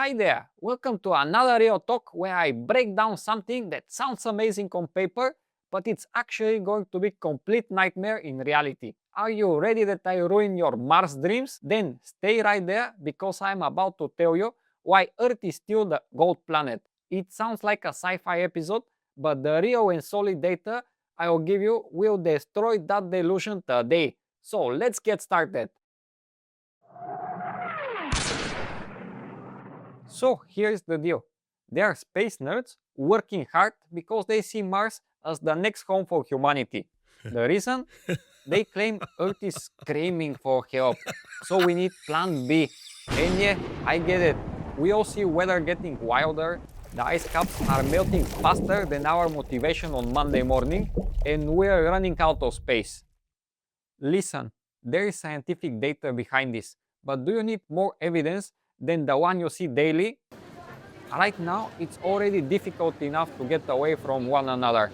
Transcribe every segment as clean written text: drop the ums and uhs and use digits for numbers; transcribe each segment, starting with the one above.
Hi there, welcome to another real talk where I break down something that sounds amazing on paper, but it's actually going to be complete nightmare in reality. Are you ready that I ruin your Mars dreams? Then stay right there because I'm about to tell you why Earth is still the gold planet. It sounds like a sci-fi episode, but the real and solid data I will give you will destroy that delusion today. So let's get started. So here's the deal. They are space nerds working hard because they see Mars as the next home for humanity. The reason? They claim Earth is screaming for help. So we need plan B. And yeah, I get it. We all see weather getting wilder, the ice caps are melting faster than our motivation on Monday morning, and we're running out of space. Listen, there is scientific data behind this, but do you need more evidence than the one you see daily? Right now, it's already difficult enough to get away from one another.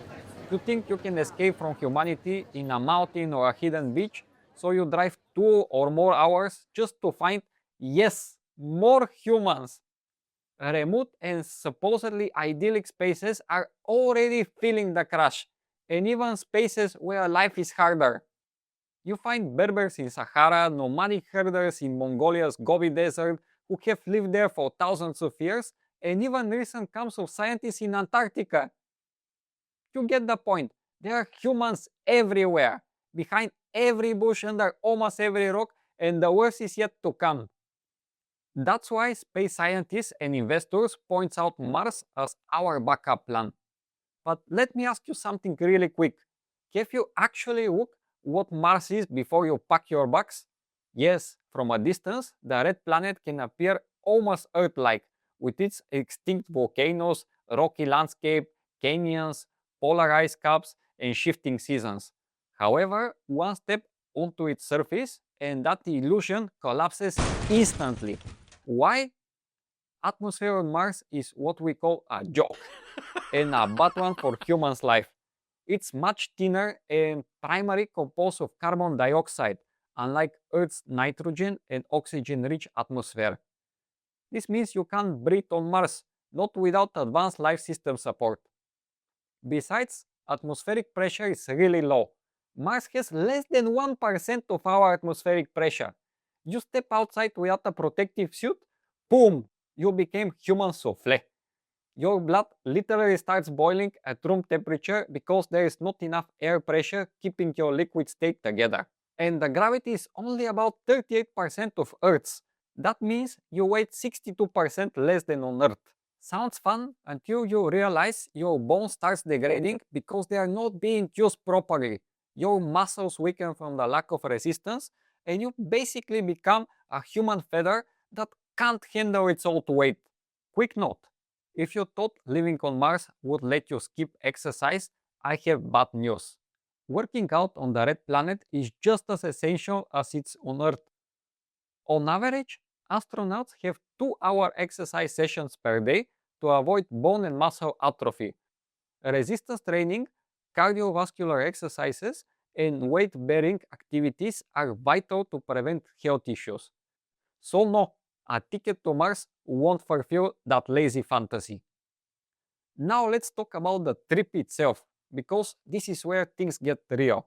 You think you can escape from humanity in a mountain or a hidden beach, so you drive 2 or more hours just to find, yes, more humans. Remote and supposedly idyllic spaces are already feeling the crash, and even spaces where life is harder. You find Berbers in Sahara, nomadic herders in Mongolia's Gobi Desert who have lived there for thousands of years, and even recent camps of scientists in Antarctica. You get the point. There are humans everywhere, behind every bush, under almost every rock, and the worst is yet to come. That's why space scientists and investors point out Mars as our backup plan. But let me ask you something really quick. Have you actually looked what Mars is before you pack your bags? Yes, from a distance, the red planet can appear almost Earth-like, with its extinct volcanoes, rocky landscape, canyons, polar ice caps, and shifting seasons. However, one step onto its surface, and that illusion collapses instantly. Why? Atmosphere on Mars is what we call a joke, and a bad one for humans' life. It's much thinner and primarily composed of carbon dioxide, unlike Earth's nitrogen and oxygen-rich atmosphere. This means you can't breathe on Mars, not without advanced life system support. Besides, atmospheric pressure is really low. Mars has less than 1% of our atmospheric pressure. You step outside without a protective suit, boom, you became human souffle. Your blood literally starts boiling at room temperature because there is not enough air pressure keeping your liquid state together. And the gravity is only about 38% of Earth's. That means you weigh 62% less than on Earth. Sounds fun until you realize your bone starts degrading because they are not being used properly. Your muscles weaken from the lack of resistance, and you basically become a human feather that can't handle its own weight. Quick note, if you thought living on Mars would let you skip exercise, I have bad news. Working out on the red planet is just as essential as it's on Earth. On average, astronauts have 2-hour exercise sessions per day to avoid bone and muscle atrophy. Resistance training, cardiovascular exercises, and weight bearing activities are vital to prevent health issues. So, no, a ticket to Mars won't fulfill that lazy fantasy. Now, let's talk about the trip itself, because this is where things get real.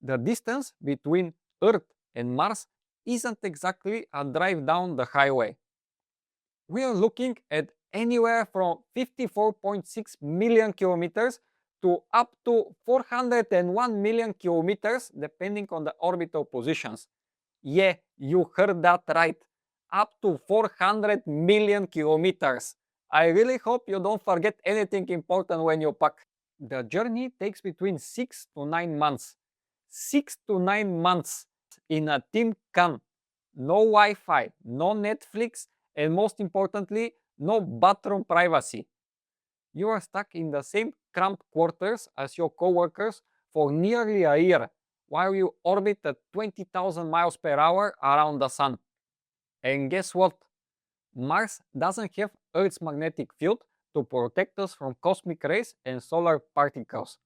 The distance between Earth and Mars isn't exactly a drive down the highway. We are looking at anywhere from 54.6 million kilometers to up to 401 million kilometers depending on the orbital positions. Yeah, you heard that right. Up to 400 million kilometers. I really hope you don't forget anything important when you pack. The journey takes between 6 to 9 months. 6 to 9 months in a tin can. No Wi Fi, no Netflix, and most importantly, no bathroom privacy. You are stuck in the same cramped quarters as your coworkers for nearly a year while you orbit at 20,000 miles per hour around the sun. And guess what? Mars doesn't have Earth's magnetic field to protect us from cosmic rays and solar particles.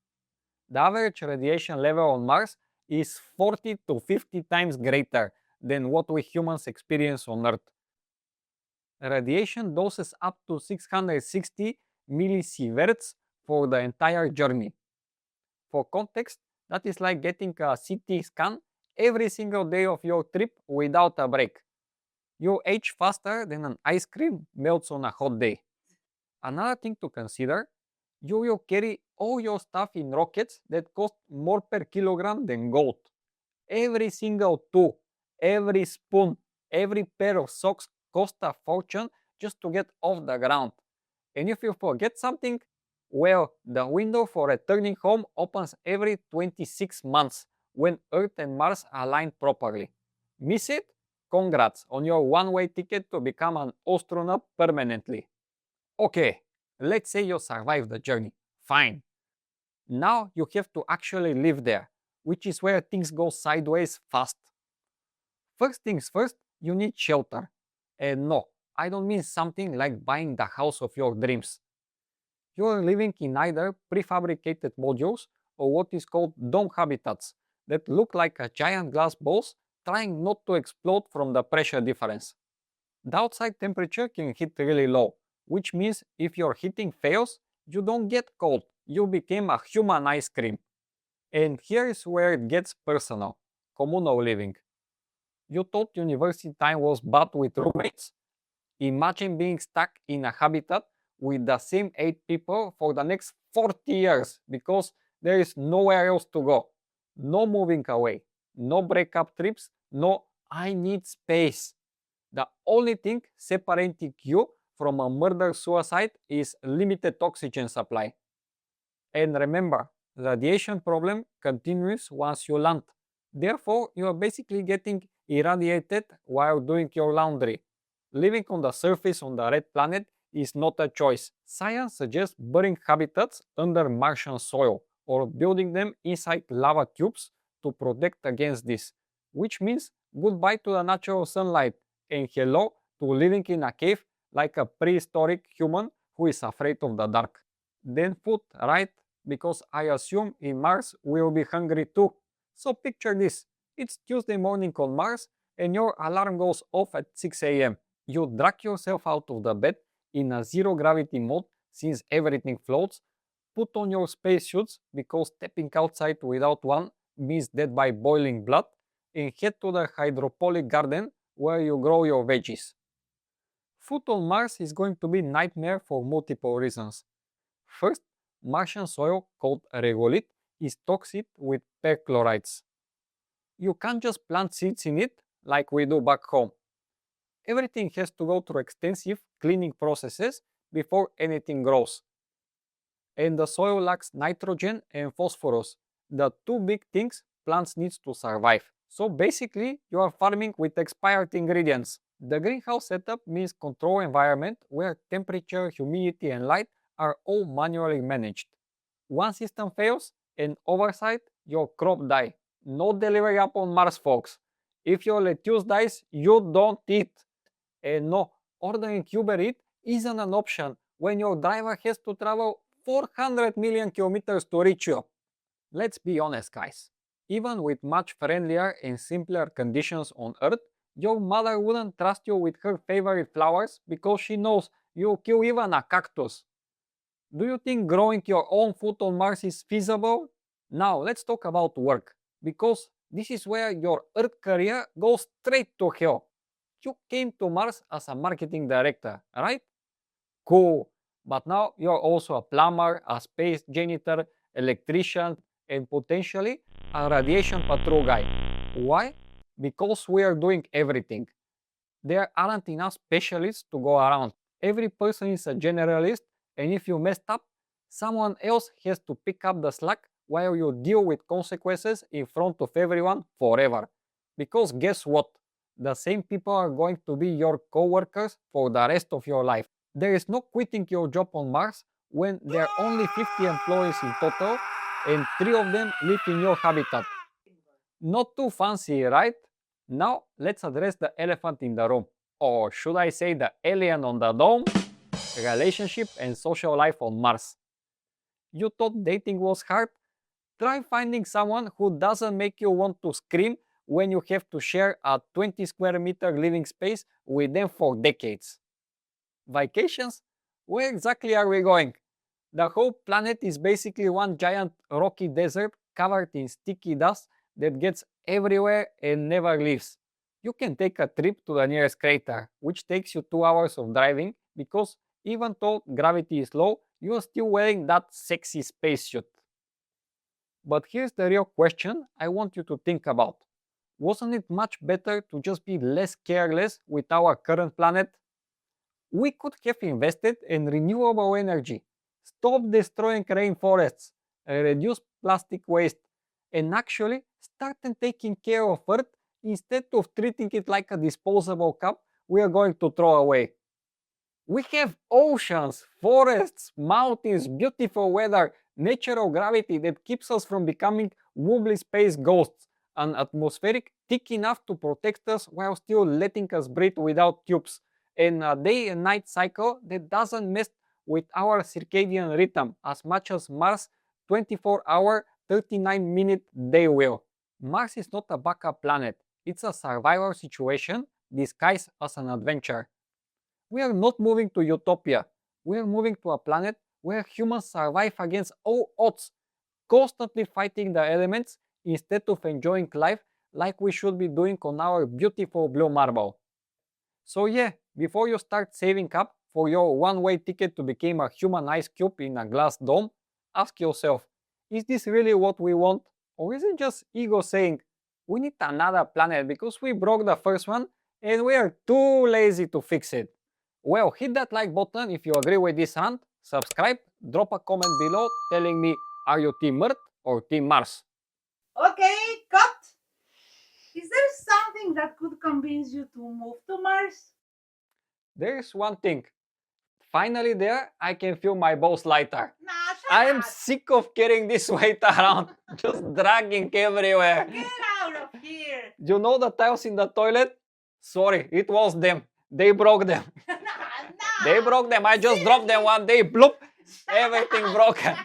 The average radiation level on Mars is 40 to 50 times greater than what we humans experience on Earth. Radiation doses up to 660 millisieverts for the entire journey. For context, that is like getting a CT scan every single day of your trip without a break. You age faster than an ice cream melts on a hot day. Another thing to consider, you will carry all your stuff in rockets that cost more per kilogram than gold. Every single tool, every spoon, every pair of socks cost a fortune just to get off the ground. And if you forget something, well, the window for returning home opens every 26 months when Earth and Mars align properly. Miss it? Congrats on your one-way ticket to become an astronaut permanently. Okay, let's say you survive the journey. Fine. Now you have to actually live there, which is where things go sideways fast. First things first, you need shelter. And no, I don't mean something like buying the house of your dreams. You are living in either prefabricated modules or what is called dome habitats that look like a giant glass balls trying not to explode from the pressure difference. The outside temperature can hit really low, which means if your heating fails, you don't get cold, you become a human ice cream. And here is where it gets personal. Communal living. You thought university time was bad with roommates? Imagine being stuck in a habitat with the same 8 people for the next 40 years because there is nowhere else to go. No moving away, no breakup trips, no I need space. The only thing separating you from a murder suicide is limited oxygen supply. And remember, radiation problem continues once you land. Therefore, you are basically getting irradiated while doing your laundry. Living on the surface on the red planet is not a choice. Science suggests burying habitats under Martian soil or building them inside lava tubes to protect against this, which means goodbye to the natural sunlight and hello to living in a cave like a prehistoric human who is afraid of the dark. Then food, right? Because I assume in Mars we'll be hungry too. So picture this, it's Tuesday morning on Mars and your alarm goes off at 6 a.m. You drag yourself out of the bed in a zero gravity mode since everything floats, put on your spacesuits because stepping outside without one means death by boiling blood, and head to the hydroponic garden where you grow your veggies. Food on Mars is going to be nightmare for multiple reasons. First, Martian soil called regolith is toxic with perchlorides. You can't just plant seeds in it like we do back home. Everything has to go through extensive cleaning processes before anything grows. And the soil lacks nitrogen and phosphorus, the two big things plants need to survive. So basically, you are farming with expired ingredients. The greenhouse setup means control environment where temperature, humidity and light are all manually managed. One system fails and oversight, your crop die. No delivery up on Mars, folks. If your lettuce dies, you don't eat. And no, ordering Uber Eats isn't an option when your driver has to travel 400 million kilometers to reach you. Let's be honest, guys. Even with much friendlier and simpler conditions on Earth, your mother wouldn't trust you with her favorite flowers because she knows you'll kill even a cactus. Do you think growing your own food on Mars is feasible? Now let's talk about work, because this is where your Earth career goes straight to hell. You came to Mars as a marketing director, right? Cool. But now you're also a plumber, a space janitor, electrician, and potentially a radiation patrol guy. Why? Because we are doing everything. There aren't enough specialists to go around. Every person is a generalist, and if you messed up, someone else has to pick up the slack while you deal with consequences in front of everyone forever. Because guess what? The same people are going to be your co-workers for the rest of your life. There is no quitting your job on Mars when there are only 50 employees in total and 3 of them live in your habitat. Not too fancy, right? Now let's address the elephant in the room. Or should I say the alien on the dome? Relationship and social life on Mars. You thought dating was hard? Try finding someone who doesn't make you want to scream when you have to share a 20 square meter living space with them for decades. Vacations? Where exactly are we going? The whole planet is basically one giant rocky desert covered in sticky dust that gets everywhere and never leaves. You can take a trip to the nearest crater, which takes you 2 hours of driving because even though gravity is low, you are still wearing that sexy spacesuit. But here's the real question I want you to think about. Wasn't it much better to just be less careless with our current planet? We could have invested in renewable energy, stop destroying rainforests, reduce plastic waste, and actually started taking care of Earth instead of treating it like a disposable cup we are going to throw away. We have oceans, forests, mountains, beautiful weather, natural gravity that keeps us from becoming wobbly space ghosts, an atmospheric thick enough to protect us while still letting us breathe without tubes, and a day and night cycle that doesn't mess with our circadian rhythm as much as Mars' 24-hour, 39-minute day will. Mars is not a backup planet, it's a survival situation disguised as an adventure. We are not moving to utopia. We are moving to a planet where humans survive against all odds, constantly fighting the elements instead of enjoying life like we should be doing on our beautiful blue marble. So yeah, before you start saving up for your one-way ticket to become a human ice cube in a glass dome, ask yourself, is this really what we want? Or is it just ego saying, we need another planet because we broke the first one and we are too lazy to fix it? Well, hit that like button if you agree with this rant, subscribe, drop a comment below telling me, are you Team Earth or Team Mars? Okay, cut! Is there something that could convince you to move to Mars? There's one thing. Finally there, I can feel my balls lighter. Nah, I shut am up! sick of carrying this weight around, just dragging everywhere. Get out of here! You know the tiles in the toilet? Sorry, it was them. They broke them. Nah, They broke them. I just dropped them one day. Bloop. Everything broken.